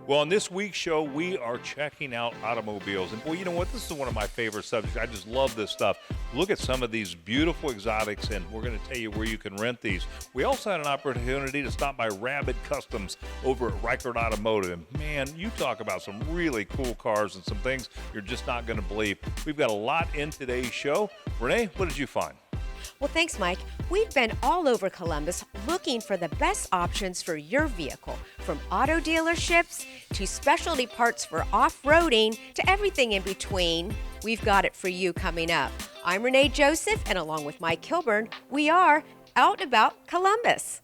Well, on this week's show, we are checking out automobiles. And boy, you know what? This is one of my favorite subjects. I just love this stuff. Look at some of these beautiful exotics, and we're going to tell you where you can rent these. We also had an opportunity to stop by Rabid Customs over at Reichert Automotive. And man, you talk about some really cool cars and some things you're just not going to believe. We've got a lot in today's show. Renee, what did you find? Well, thanks, Mike. We've been all over Columbus looking for the best options for your vehicle, from auto dealerships to specialty parts for off-roading to everything in between. We've got it for you coming up. I'm Renee Joseph, and along with Mike Kilburn, we are Out About Columbus.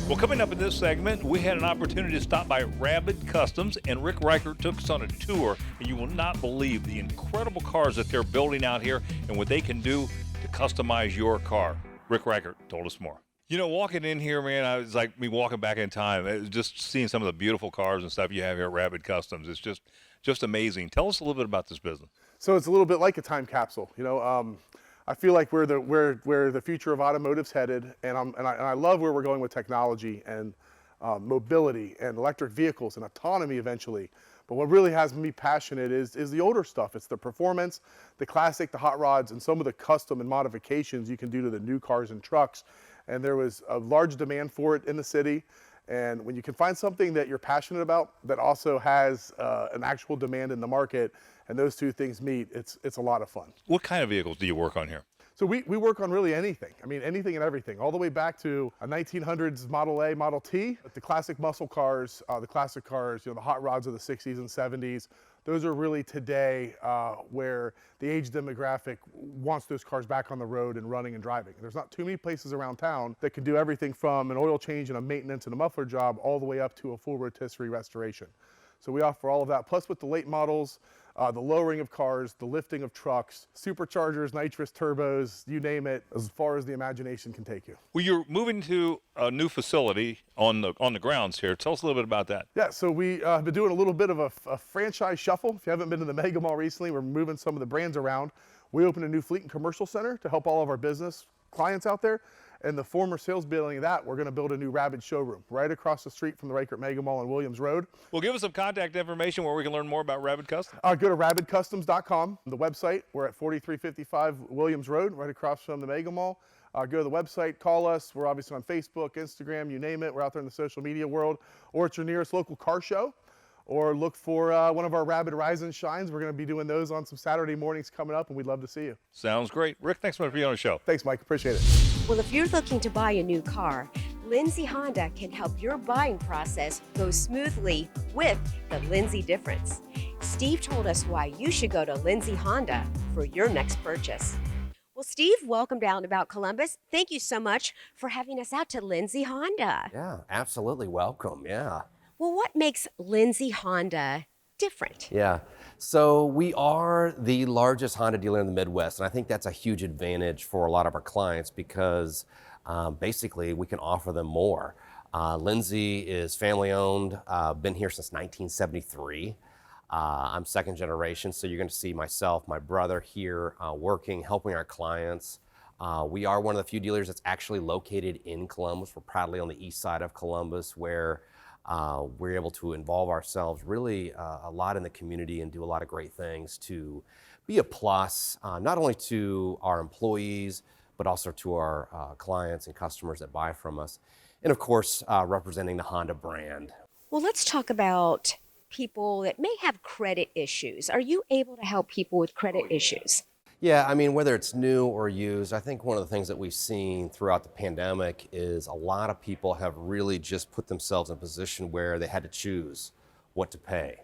Well, coming up in this segment, we had an opportunity to stop by Rabid Customs, and Rick Reichert took us on a tour, and you will not believe the incredible cars that they're building out here and what they can do to customize your car. Rick Reichert told us more. You know, walking in here, man, I was like me walking back in time. It was just seeing some of the beautiful cars and stuff you have here at Rabid Customs. It's just amazing. Tell us a little bit about this business. So it's a little bit like a time capsule, you know. I feel like we're the future of automotive's headed, and I love where we're going with technology and mobility and electric vehicles and autonomy eventually. But what really has me passionate is the older stuff. It's the performance, the classic, the hot rods, and some of the custom and modifications you can do to the new cars and trucks. And there was a large demand for it in the city. And when you can find something that you're passionate about that also has an actual demand in the market, and those two things meet, it's a lot of fun. What kind of vehicles do you work on here? So we work on really anything. I mean, anything and everything, all the way back to a 1900s Model A, Model T, the classic muscle cars, the classic cars, you know, the hot rods of the 60s and 70s. Those are really today where the age demographic wants those cars back on the road and running and driving. There's not too many places around town that can do everything from an oil change and a maintenance and a muffler job all the way up to a full rotisserie restoration. So we offer all of that. Plus with the late models, the lowering of cars, the lifting of trucks, superchargers, nitrous turbos, you name it, as far as the imagination can take you. Well, you're moving to a new facility on the grounds here. Tell us a little bit about that. Yeah, so we have been doing a little bit of a franchise shuffle. If you haven't been to the Mega Mall recently, we're moving some of the brands around. We opened a new fleet and commercial center to help all of our business clients out there. And the former sales building of that, we're going to build a new Rabid showroom right across the street from the Reichert Mega Mall on Williams Road. Well, give us some contact information where we can learn more about Rabid Customs. Go to rabidcustoms.com. The website, we're at 4355 Williams Road, right across from the Mega Mall. Go to the website, call us. We're obviously on Facebook, Instagram, you name it. We're out there in the social media world. Or it's your nearest local car show. Or look for one of our Rabid Rise and Shines. We're going to be doing those on some Saturday mornings coming up, and we'd love to see you. Sounds great. Rick, thanks so much for being on the show. Thanks, Mike. Appreciate it. Well, if you're looking to buy a new car, Lindsay Honda can help your buying process go smoothly with the Lindsay difference. Steve told us why you should go to Lindsay Honda for your next purchase. Well, Steve, welcome down About Columbus. Thank you so much for having us out to Lindsay Honda. Yeah, absolutely welcome, yeah. Well, what makes Lindsay Honda different? Yeah, so we are the largest Honda dealer in the Midwest, and I think that's a huge advantage for a lot of our clients because basically we can offer them more. Lindsay is family owned, been here since 1973. I'm second generation, so you're going to see myself, my brother here working, helping our clients. We are one of the few dealers that's actually located in Columbus. We're proudly on the east side of Columbus where we're able to involve ourselves really a lot in the community and do a lot of great things to be a plus, not only to our employees, but also to our clients and customers that buy from us. And of course, representing the Honda brand. Well, let's talk about people that may have credit issues. Are you able to help people with credit issues? Yeah, I mean, whether it's new or used, I think one of the things that we've seen throughout the pandemic is a lot of people have really just put themselves in a position where they had to choose what to pay.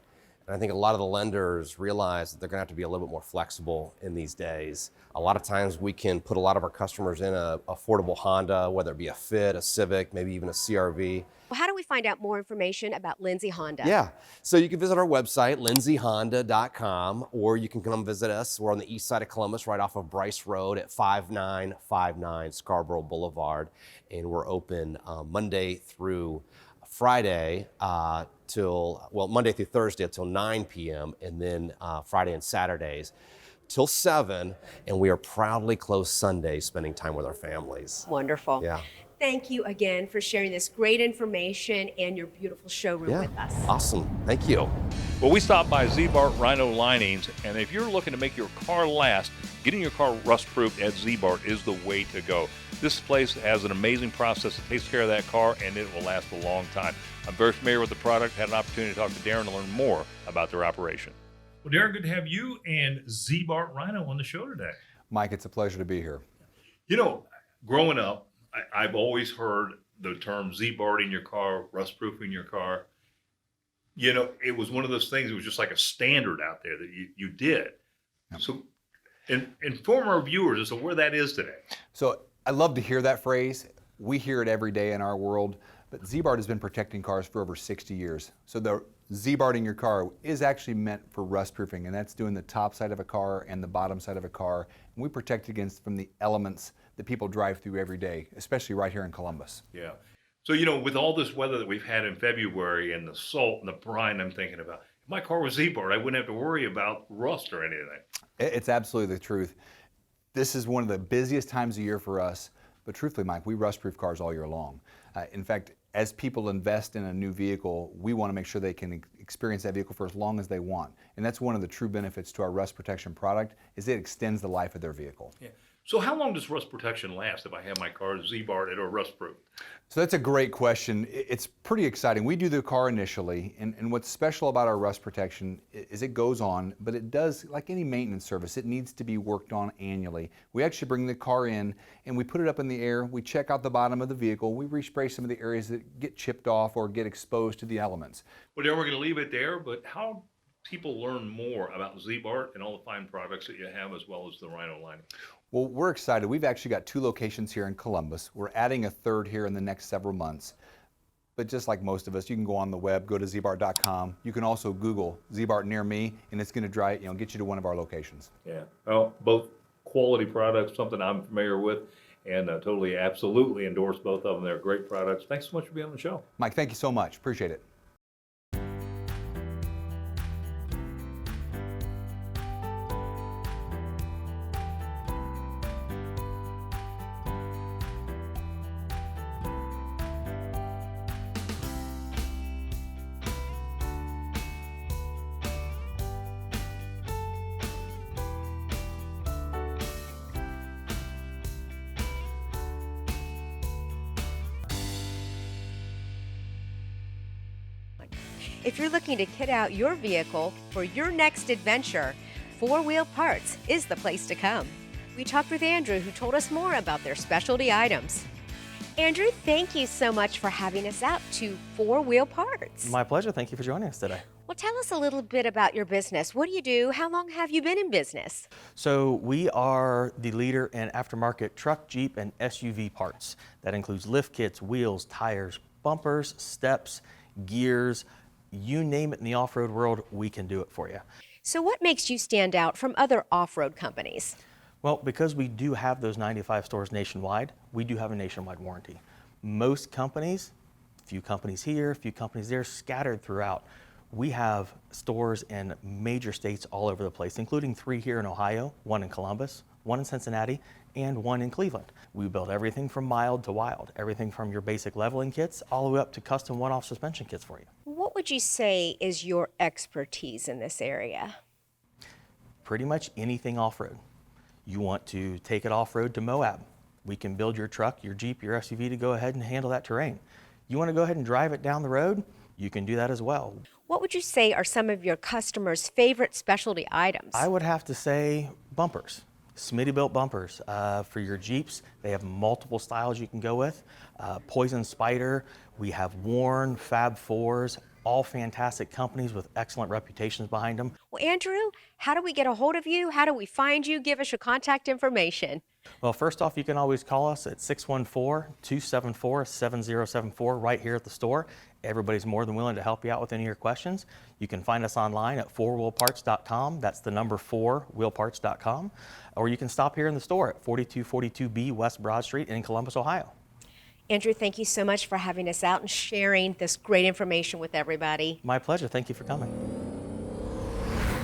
And I think a lot of the lenders realize that they're going to have to be a little bit more flexible in these days. A lot of times we can put a lot of our customers in a affordable Honda, whether it be a Fit, a Civic, maybe even a CRV. Well, how do we find out more information about Lindsay Honda? Yeah, so you can visit our website, lindsayhonda.com, or you can come visit us. We're on the east side of Columbus, right off of Bryce Road at 5959 Scarborough Boulevard. And we're open Monday through Friday Monday through Thursday until 9 p.m. and then Friday and Saturdays till 7, and we are proudly closed Sundays, spending time with our families. Wonderful. Yeah. Thank you again for sharing this great information and your beautiful showroom with us. Awesome. Thank you. Well, we stopped by ZBart Rhino Linings, and if you're looking to make your car last, getting your car rust-proof at ZBart is the way to go. This place has an amazing process that takes care of that car, and it will last a long time. I'm very familiar with the product, had an opportunity to talk to Darren to learn more about their operation. Well, Darren, good to have you and ZBart Rhino on the show today. Mike, it's a pleasure to be here. You know, growing up, I've always heard the term ZBarting your car, rust-proofing your car. You know, it was one of those things, it was just like a standard out there that you did. Yep. So inform our viewers as to where that is today. So I love to hear that phrase. We hear it every day in our world, but ZBart has been protecting cars for over 60 years. So the ZBarting your car is actually meant for rust proofing, and that's doing the top side of a car and the bottom side of a car. And we protect against from the elements that people drive through every day, especially right here in Columbus. Yeah. So, you know, with all this weather that we've had in February and the salt and the brine, I'm thinking about, if my car was ZBart, I wouldn't have to worry about rust or anything. It's absolutely the truth. This is one of the busiest times of year for us, but truthfully, Mike, we rust-proof cars all year long. In fact, as people invest in a new vehicle, we want to make sure they can experience that vehicle for as long as they want. And that's one of the true benefits to our rust protection product, is it extends the life of their vehicle. Yeah. So how long does rust protection last if I have my car ZBarted or rust-proof? So that's a great question. It's pretty exciting. We do the car initially, and what's special about our rust protection is it goes on, but it does, like any maintenance service, it needs to be worked on annually. We actually bring the car in and we put it up in the air, we check out the bottom of the vehicle, we respray some of the areas that get chipped off or get exposed to the elements. Well, then we're going to leave it there, but how people learn more about ZBart and all the fine products that you have, as well as the Rhino line? Well, we're excited. We've actually got 2 locations here in Columbus. We're adding a 3rd here in the next several months. But just like most of us, you can go on the web, go to ZBart.com. You can also Google ZBart near me, and it's going to get you to one of our locations. Yeah. Well, both quality products, something I'm familiar with, and totally, absolutely endorse both of them. They're great products. Thanks so much for being on the show. Mike, thank you so much. Appreciate it. If you're looking to kit out your vehicle for your next adventure, 4 Wheel Parts is the place to come. We talked with Andrew, who told us more about their specialty items. Andrew, thank you so much for having us out to 4 Wheel Parts. My pleasure. Thank you for joining us today. Well, tell us a little bit about your business. What do you do? How long have you been in business? So we are the leader in aftermarket truck, Jeep, and SUV parts. That includes lift kits, wheels, tires, bumpers, steps, gears, you name it in the off-road world, we can do it for you. So what makes you stand out from other off-road companies? Well, because we do have those 95 stores nationwide, we do have a nationwide warranty. Most companies, a few companies here, a few companies there, scattered throughout. We have stores in major states all over the place, including 3 here in Ohio, 1 in Columbus, 1 in Cincinnati, and 1 in Cleveland. We build everything from mild to wild, everything from your basic leveling kits all the way up to custom one-off suspension kits for you. What would you say is your expertise in this area? Pretty much anything off-road. You want to take it off-road to Moab. We can build your truck, your Jeep, your SUV to go ahead and handle that terrain. You want to go ahead and drive it down the road? You can do that as well. What would you say are some of your customers' favorite specialty items? I would have to say bumpers. Smitty-built bumpers for your Jeeps. They have multiple styles you can go with. Poison Spider, we have Warn, Fab 4s, all fantastic companies with excellent reputations behind them. Well, Andrew, how do we get a hold of you? How do we find you? Give us your contact information. Well, first off, you can always call us at 614-274-7074 right here at the store. Everybody's more than willing to help you out with any of your questions. You can find us online at 4wheelparts.com. That's the number 4wheelparts.com. Or you can stop here in the store at 4242B West Broad Street in Columbus, Ohio. Andrew, thank you so much for having us out and sharing this great information with everybody. My pleasure. Thank you for coming.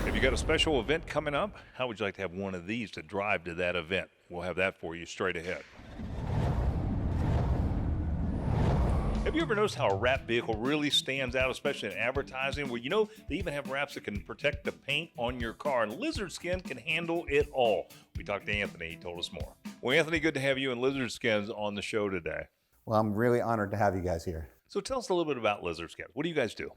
Have you got a special event coming up? How would you like to have one of these to drive to that event? We'll have that for you straight ahead. Have you ever noticed how a wrap vehicle really stands out, especially in advertising, where they even have wraps that can protect the paint on your car, and Lizard Skin can handle it all? We talked to Anthony. He told us more. Well, Anthony, good to have you and Lizard Skins on the show today. Well, I'm really honored to have you guys here. So tell us a little bit about Lizard Skins. What do you guys do?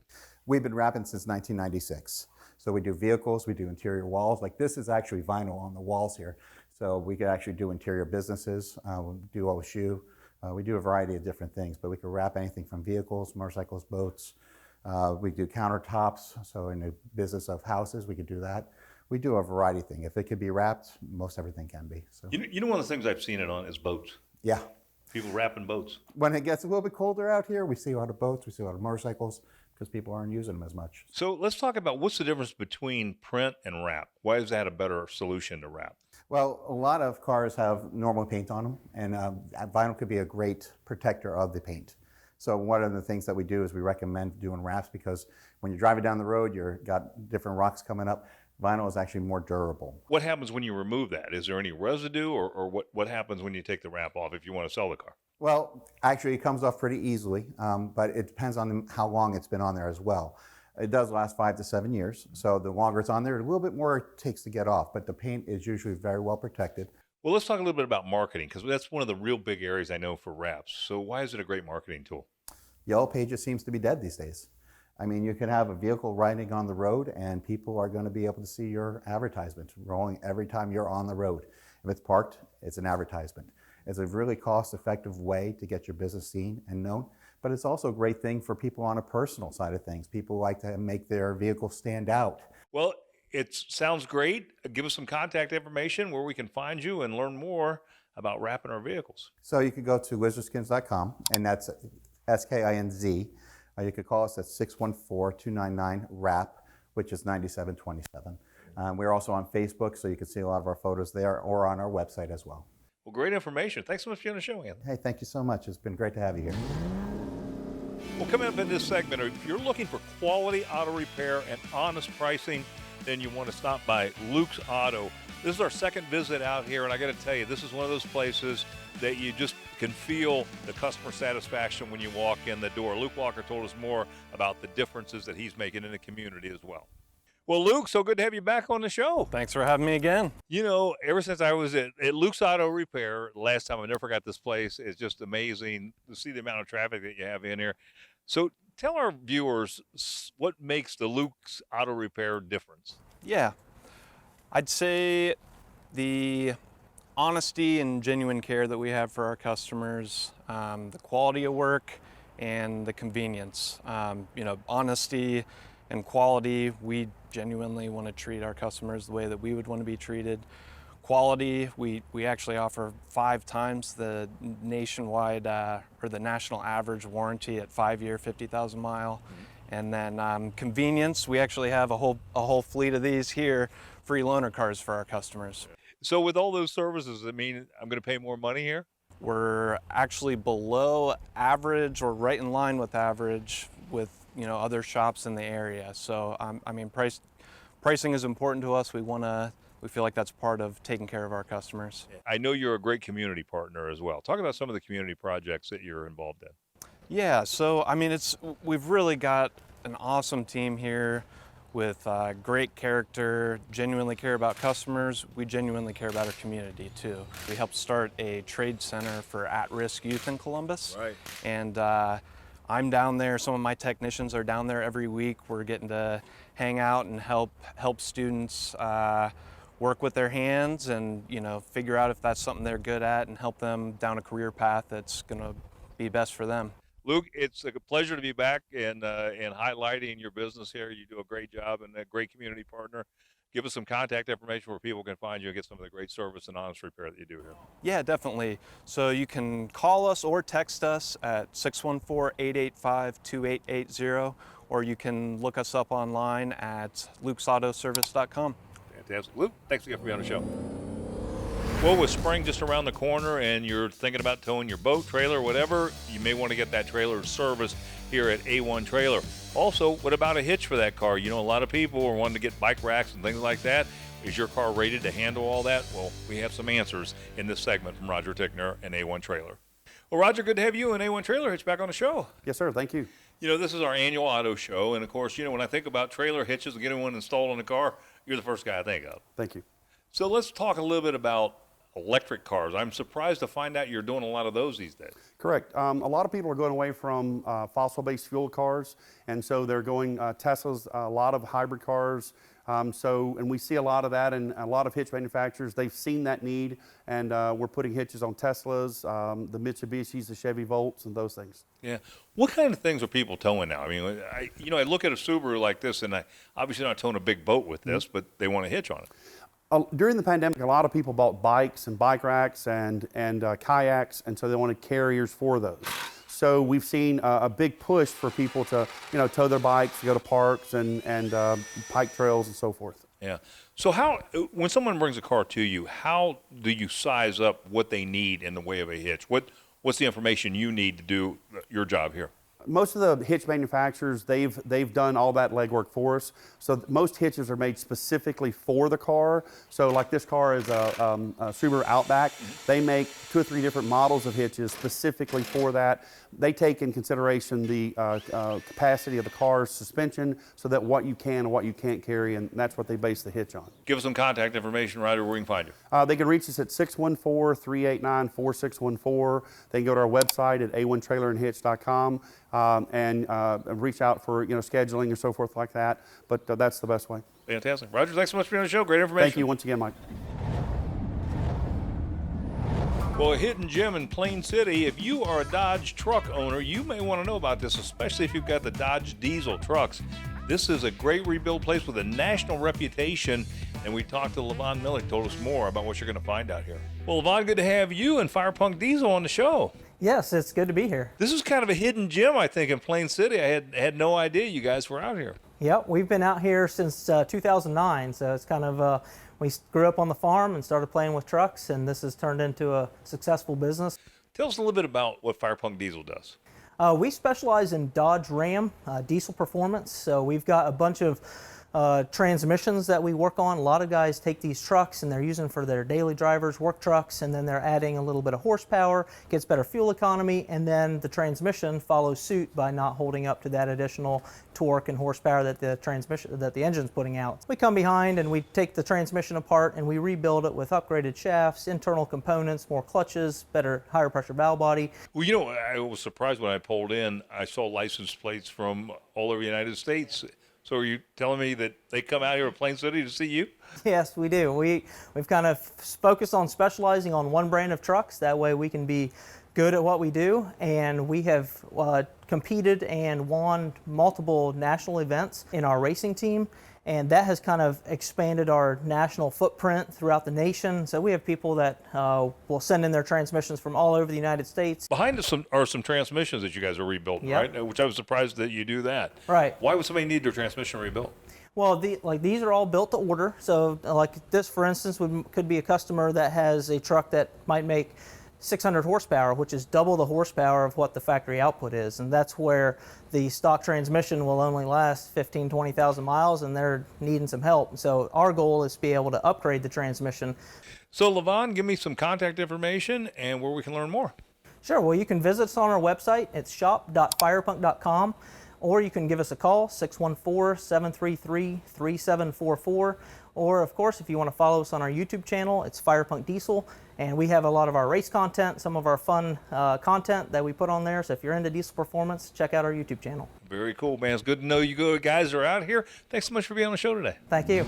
We've been wrapping since 1996. So we do vehicles, we do interior walls. Like this is actually vinyl on the walls here. So we could actually do interior businesses, we do OSU. We do a variety of different things, but we could wrap anything from vehicles, motorcycles, boats. We do countertops. So in the business of houses, we could do that. We do a variety of things. If it could be wrapped, most everything can be. So. You know one of the things I've seen it on is boats. Yeah. People wrapping boats. When it gets a little bit colder out here, we see a lot of boats, we see a lot of motorcycles, because people aren't using them as much. So let's talk about what's the difference between print and wrap. Why is that a better solution to wrap? Well, a lot of cars have normal paint on them, and vinyl could be a great protector of the paint. So one of the things that we do is we recommend doing wraps, because when you're driving down the road, you've got different rocks coming up. Vinyl is actually more durable. What happens when you remove that? Is there any residue, or what happens when you take the wrap off if you want to sell the car? Well, actually it comes off pretty easily, but it depends on how long it's been on there as well. It does last 5 to 7 years, so the longer it's on there, a little bit more it takes to get off, but the paint is usually very well protected. Well, let's talk a little bit about marketing, because that's one of the real big areas I know for wraps. So why is it a great marketing tool? Yellow pages seems to be dead these days. I mean, you can have a vehicle riding on the road and people are going to be able to see your advertisement rolling every time you're on the road. If it's parked, it's an advertisement. It's a really cost-effective way to get your business seen and known, but it's also a great thing for people on a personal side of things. People like to make their vehicle stand out. Well, it sounds great. Give us some contact information where we can find you and learn more about wrapping our vehicles. So you could go to lizardskins.com, and that's SKINZ. You could call us at 614-299-WRAP, which is 9727. We're also on Facebook, so you can see a lot of our photos there, or on our website as well. Well, great information. Thanks so much for being on the show, Anthony. Hey, thank you so much. It's been great to have you here. Well, coming up in this segment, if you're looking for quality auto repair and honest pricing, then you want to stop by Luke's Auto. This is our second visit out here, and I got to tell you, this is one of those places that you just can feel the customer satisfaction when you walk in the door. Luke Walker told us more about the differences that he's making in the community as well. Well, Luke, so good to have you back on the show. Thanks for having me again. You know, ever since I was at Luke's Auto Repair last time, I never forgot this place. It's just amazing to see the amount of traffic that you have in here. So tell our viewers what makes the Luke's Auto Repair difference. Yeah, I'd say the honesty and genuine care that we have for our customers, the quality of work, and the convenience. Honesty and quality, we genuinely want to treat our customers the way that we would want to be treated. Quality, we actually offer 5 times the nationwide or the national average warranty at 5-year, 50,000 mile. And then convenience, we actually have a whole fleet of these here, free loaner cars for our customers. So with all those services, does it mean I'm going to pay more money here? We're actually below average or right in line with average with other shops in the area. So pricing is important to us. We feel like that's part of taking care of our customers. I know you're a great community partner as well. Talk about some of the community projects that you're involved in. Yeah, so we've really got an awesome team here with great character, genuinely care about customers. We genuinely care about our community too. We helped start a trade center for at-risk youth in Columbus. Right. And I'm down there, some of my technicians are down there every week. We're getting to hang out and help students work with their hands and figure out if that's something they're good at and help them down a career path that's gonna be best for them. Luke, it's a pleasure to be back and highlighting your business here. You do a great job and a great community partner. Give us some contact information where people can find you and get some of the great service and honest repair that you do here. Yeah, definitely. So you can call us or text us at 614-885-2880, or you can look us up online at lukesautoservice.com. Fantastic. Luke, thanks again for being on the show. Well, with spring just around the corner and you're thinking about towing your boat, trailer, whatever, you may want to get that trailer serviced here at A1 Trailer. Also, what about a hitch for that car? You know, a lot of people are wanting to get bike racks and things like that. Is your car rated to handle all that? Well, we have some answers in this segment from Roger Tickner and A1 Trailer. Well, Roger, good to have you and A1 Trailer Hitch back on the show. Yes, sir. Thank you. You know, this is our annual auto show, and of course, you know, when I think about trailer hitches and getting one installed on the car, you're the first guy I think of. Thank you. So let's talk a little bit about electric cars. I'm surprised to find out you're doing a lot of those these days. Correct. A lot of people are going away from fossil-based fuel cars, and so they're going Teslas, a lot of hybrid cars. And we see a lot of that, and a lot of hitch manufacturers, they've seen that need, and we're putting hitches on Teslas, the Mitsubishis, the Chevy Volts, and those things. Yeah. What kind of things are people towing now? I mean, I look at a Subaru like this, and I obviously not towing a big boat with this, but they want a hitch on it. During the pandemic, a lot of people bought bikes and bike racks and kayaks, and so they wanted carriers for those. So we've seen a big push for people to, tow their bikes, to go to parks and bike trails and so forth. Yeah. So when someone brings a car to you, how do you size up what they need in the way of a hitch? What's the information you need to do your job here? Most of the hitch manufacturers, they've done all that legwork for us. So most hitches are made specifically for the car. So like this car is a Subaru Outback. They make 2 or 3 different models of hitches specifically for that. They take in consideration the capacity of the car's suspension, so that what you can and what you can't carry, and that's what they base the hitch on. Give us some contact information, Ryder, where we can find you. They can reach us at 614-389-4614. They can go to our website at a1trailerandhitch.com and reach out for scheduling or so forth like that. But that's the best way. Fantastic. Roger, thanks so much for being on the show. Great information. Thank you once again, Mike. Well, a hidden gem in Plain City. If you are a Dodge truck owner, you may want to know about this, especially if you've got the Dodge diesel trucks. This is a great rebuild place with a national reputation, and we talked to Levon Millick, told us more about what you're going to find out here. Well, Levon, good to have you and Fire Punk Diesel on the show. Yes, it's good to be here. This is kind of a hidden gem, I think, in Plain City. I had no idea you guys were out here. Yep, we've been out here since 2009, so it's kind of, we grew up on the farm and started playing with trucks, and this has turned into a successful business. Tell us a little bit about what Fire Punk Diesel does. We specialize in Dodge Ram diesel performance, so we've got a bunch of transmissions that we work on. A lot of guys take these trucks and they're using for their daily drivers, work trucks, and then they're adding a little bit of horsepower, gets better fuel economy, and then the transmission follows suit by not holding up to that additional torque and horsepower that the engine's putting out. We come behind and we take the transmission apart and we rebuild it with upgraded shafts, internal components, more clutches, better higher pressure valve body. Well, I was surprised when I pulled in. I saw license plates from all over the United States. So are you telling me that they come out here to Plain City to see you? Yes, we do. We've kind of focused on specializing on one brand of trucks. That way we can be good at what we do. And we have competed and won multiple national events in our racing team. And that has kind of expanded our national footprint throughout the nation. So we have people that will send in their transmissions from all over the United States. Behind us are some transmissions that you guys are rebuilding, Yep. right? Which I was surprised that you do that. Right. Why would somebody need their transmission rebuilt? Well, these are all built to order. So like this, for instance, could be a customer that has a truck that might make 600 horsepower, which is double the horsepower of what the factory output is. And that's where the stock transmission will only last 15, 20,000 miles, and they're needing some help. So our goal is to be able to upgrade the transmission. So, Levon, give me some contact information and where we can learn more. Sure. Well, you can visit us on our website. It's shop.firepunk.com, or you can give us a call, 614-733-3744. Or, of course, if you want to follow us on our YouTube channel, it's Fire Punk Diesel. And we have a lot of our race content, some of our fun content that we put on there. So if you're into diesel performance, check out our YouTube channel. Very cool, man. It's good to know you guys are out here. Thanks so much for being on the show today. Thank you.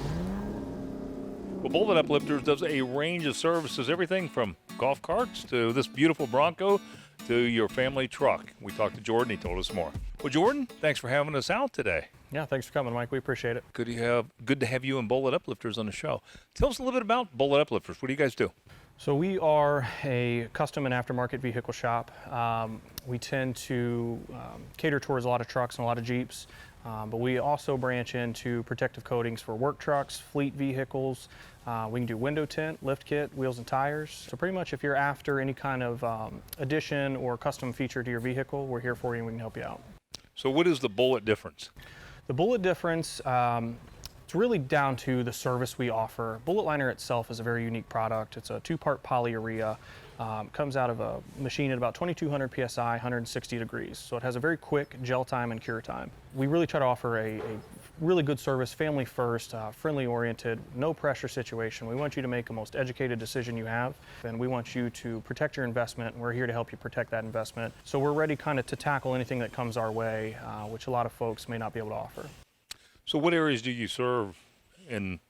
Well, Bullet Uplifters does a range of services, everything from golf carts to this beautiful Bronco to your family truck. We talked to Jordan. He told us more. Well, Jordan, thanks for having us out today. Yeah, thanks for coming, Mike. We appreciate it. Good to have you and Bullet Uplifters on the show. Tell us a little bit about Bullet Uplifters. What do you guys do? So we are a custom and aftermarket vehicle shop. We tend to cater towards a lot of trucks and a lot of Jeeps, but we also branch into protective coatings for work trucks, fleet vehicles. We can do window tint, lift kit, wheels and tires. So pretty much if you're after any kind of addition or custom feature to your vehicle, we're here for you and we can help you out. So what is the Bullet difference? The Bullet difference, it's really down to the service we offer. Bullet Liner itself is a very unique product. It's a two-part polyurea. Comes out of a machine at about 2200 psi, 160 degrees. So it has a very quick gel time and cure time. We really try to offer a really good service, family first, friendly oriented, no pressure situation. We want you to make the most educated decision you have, and we want you to protect your investment, and we're here to help you protect that investment. So we're ready kind of to tackle anything that comes our way, which a lot of folks may not be able to offer. So what areas do you serve in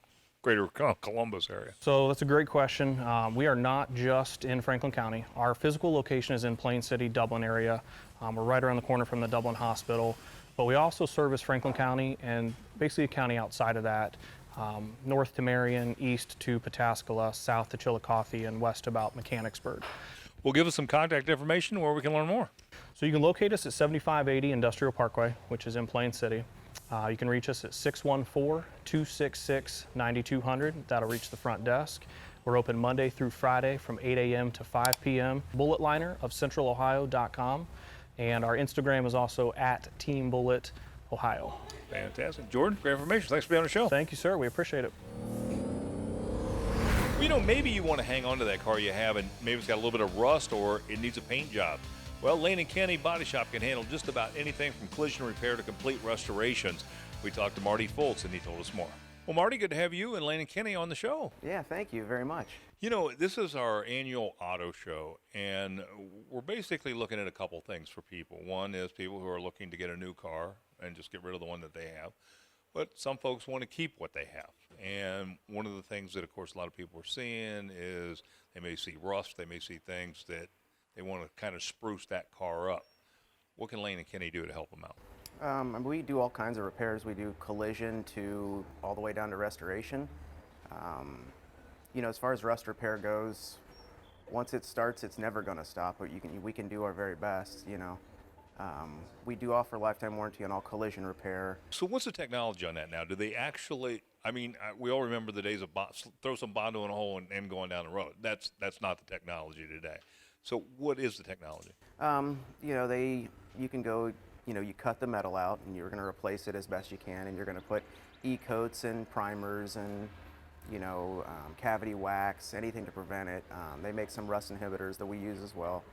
greater Columbus area? So that's a great question. We are not just in Franklin County. Our physical location is in Plain City, Dublin area. We're right around the corner from the Dublin Hospital, but we also service Franklin County and basically a county outside of that, north to Marion, east to Pataskala, south to Chillicothe, and west to about Mechanicsburg. Well, give us some contact information where we can learn more. So you can locate us at 7580 Industrial Parkway, which is in Plain City. You can reach us at 614-266-9200. That'll reach the front desk. We're open Monday through Friday from 8 a.m. to 5 p.m. Bulletliner of CentralOhio.com. And our Instagram is also at Team Bullet Ohio. Fantastic. Jordan, great information. Thanks for being on the show. Thank you, sir. We appreciate it. Well, you know, maybe you want to hang on to that car you have and maybe it's got a little bit of rust or it needs a paint job. Well, Lane & Kenny Body Shop can handle just about anything from collision repair to complete restorations. We talked to Marty Foltz, and he told us more. Well, Marty, good to have you and Lane & Kenny on the show. Yeah, thank you very much. You know, this is our annual auto show, and we're basically looking at a couple things for people. One is people who are looking to get a new car and just get rid of the one that they have. But some folks want to keep what they have. And one of the things that, of course, a lot of people are seeing is they may see rust, they may see things that they want to kind of spruce that car up. What can Lane & Kenny do to help them out? We do all kinds of repairs. We do collision to all the way down to restoration. You know, as far as rust repair goes, once it starts, it's never going to stop. But we can do our very best. You know, we do offer lifetime warranty on all collision repair. So what's the technology on that now? Do they actually? I mean, we all remember the days of throw some Bondo in a hole and going down the road. That's not the technology today. So what is the technology? You know, you can go, you know, you cut the metal out and you're going to replace it as best you can, and you're going to put e-coats and primers and, you know, cavity wax, anything to prevent it. They make some rust inhibitors that we use as well.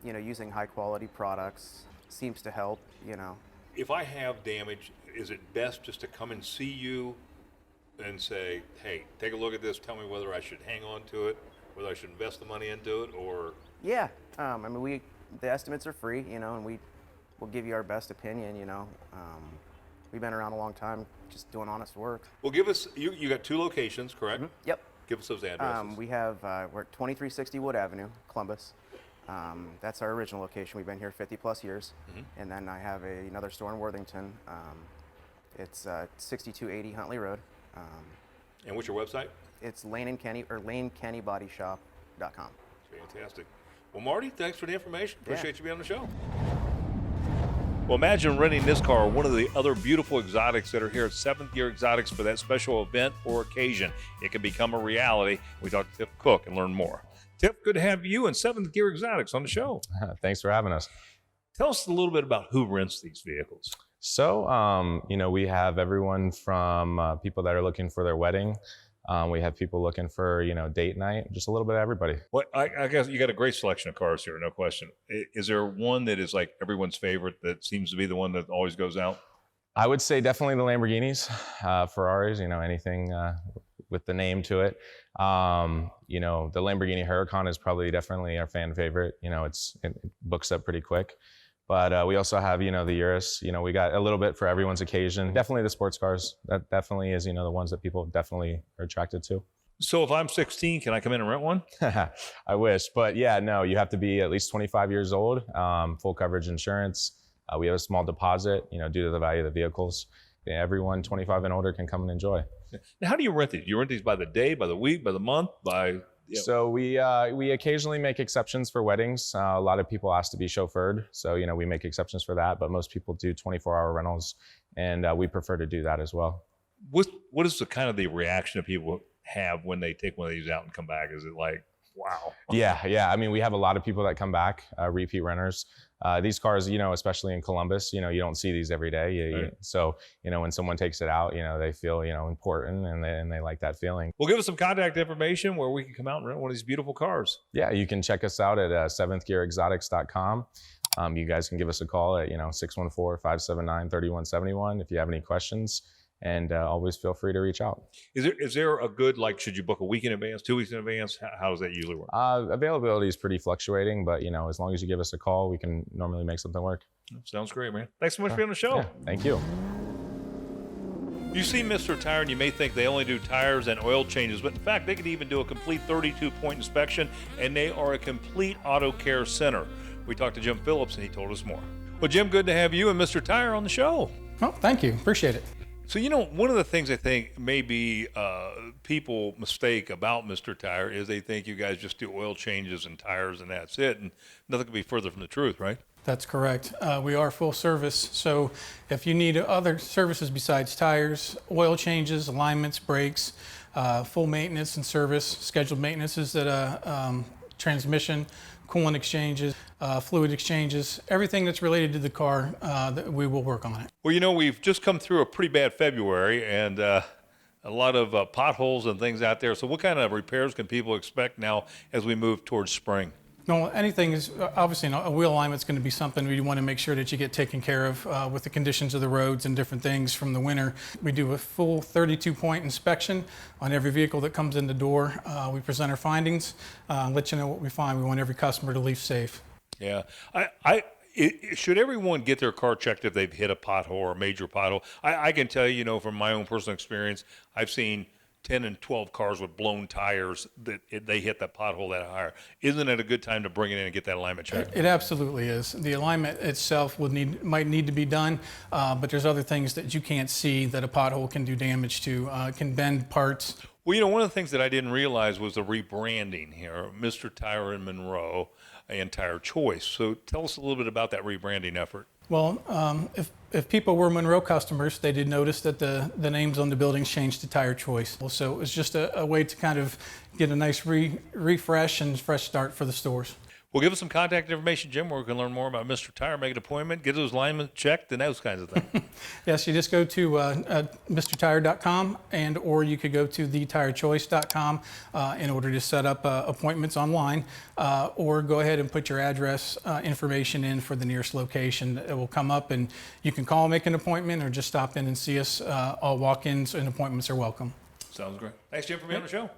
You know, using high quality products seems to help, you know. If I have damage, is it best just to come and see you and say, hey, take a look at this, tell me whether I should hang on to it, whether I should invest the money into it, or? Yeah, I mean, the estimates are free, you know, and we'll give you our best opinion, you know. We've been around a long time just doing honest work. Well, give us, you got 2 locations, correct? Mm-hmm. Yep. Give us those addresses. We have, we're at 2360 Wood Avenue, Columbus. That's our original location. We've been here 50 plus years. Mm-hmm. And then I have another store in Worthington. It's 6280 Huntley Road. And what's your website? It's Lane & Kenny, or LaneKennyBodyShop.com. Fantastic. Well, Marty, thanks for the information. Appreciate Yeah. you being on the show. Well, imagine renting this car or one of the other beautiful exotics that are here at 7th Gear Exotics for that special event or occasion. It can become a reality. We talked to Tip Cook and learn more. Tip, good to have you and 7th Gear Exotics on the show. Thanks for having us. Tell us a little bit about who rents these vehicles. So, you know, we have everyone from people that are looking for their wedding. We have people looking for, you know, date night, just a little bit of everybody. Well, I guess you got a great selection of cars here, no question. Is there one that is like everyone's favorite that seems to be the one that always goes out? I would say definitely the Lamborghinis, Ferraris, you know, anything with the name to it. You know, the Lamborghini Huracan is probably definitely our fan favorite. You know, it books up pretty quick. But we also have, you know, the Urus. You know, we got a little bit for everyone's occasion. Definitely the sports cars. That definitely is, you know, the ones that people definitely are attracted to. So if I'm 16, can I come in and rent one? I wish, but yeah, no, you have to be at least 25 years old, full coverage insurance. We have a small deposit, due to the value of the vehicles. Yeah, everyone 25 and older can come and enjoy. Now, how do you rent these? You rent these by the day, by the week, by the month, by... So we occasionally make exceptions for weddings. A lot of people ask to be chauffeured, so we make exceptions for that. But most people do 24-hour rentals, and we prefer to do that as well. What is the kind of the reaction that people have when they take one of these out and come back? Is it like, wow? Yeah. I mean, we have a lot of people that come back, repeat renters. These cars, especially in Columbus, you don't see these every day. Right. So, when someone takes it out, they feel, important and they like that feeling. Well, give us some contact information where we can come out and rent one of these beautiful cars. Yeah, you can check us out at seventhgearexotics.com. You guys can give us a call at, 614-579-3171 if you have any questions. And always feel free to reach out. Is there a good, should you book a week in advance, 2 weeks in advance? How does that usually work? Availability is pretty fluctuating, but as long as you give us a call, we can normally make something work. Sounds great, man. Thanks so much for being on the show. Yeah, thank you. You see Mr. Tire and you may think they only do tires and oil changes, but in fact, they can even do a complete 32-point inspection, and they are a complete auto care center. We talked to Jim Phillips and he told us more. Well, Jim, good to have you and Mr. Tire on the show. Oh, thank you. Appreciate it. So, one of the things I think maybe people mistake about Mr. Tire is they think you guys just do oil changes and tires and that's it. And nothing could be further from the truth, right? That's correct. We are full service. So if you need other services besides tires, oil changes, alignments, brakes, full maintenance and service, scheduled maintenances that transmission, coolant exchanges, fluid exchanges, everything that's related to the car, we will work on it. Well, we've just come through a pretty bad February and a lot of potholes and things out there. So what kind of repairs can people expect now as we move towards spring? No, anything is obviously a wheel alignment is going to be something we want to make sure that you get taken care of with the conditions of the roads and different things from the winter. We do a full 32-point inspection on every vehicle that comes in the door. We present our findings, let you know what we find. We want every customer to leave safe. Yeah, should everyone get their car checked if they've hit a pothole or a major pothole? I can tell you, from my own personal experience, I've seen 10 and 12 cars with blown tires that they hit that pothole that higher. Isn't it a good time to bring it in and get that alignment checked? It absolutely is. The alignment itself might need to be done, but there's other things that you can't see that a pothole can do damage to. It can bend parts. Well, one of the things that I didn't realize was the rebranding here, Mr. Tire in Monroe and Tire Choice. So tell us a little bit about that rebranding effort. Well, if people were Monroe customers, they did notice that the names on the buildings changed to Tire Choice. So it was just a way to kind of get a nice refresh and fresh start for the stores. Well, give us some contact information, Jim, where we can learn more about Mr. Tire, make an appointment, get those alignments checked, and those kinds of things. Yes, you just go to mrtire.com or you could go to thetirechoice.com in order to set up appointments online, or go ahead and put your address information in for the nearest location. It will come up and you can call, make an appointment, or just stop in and see us. All walk-ins and appointments are welcome. Sounds great. Thanks, Jim, for being on the show.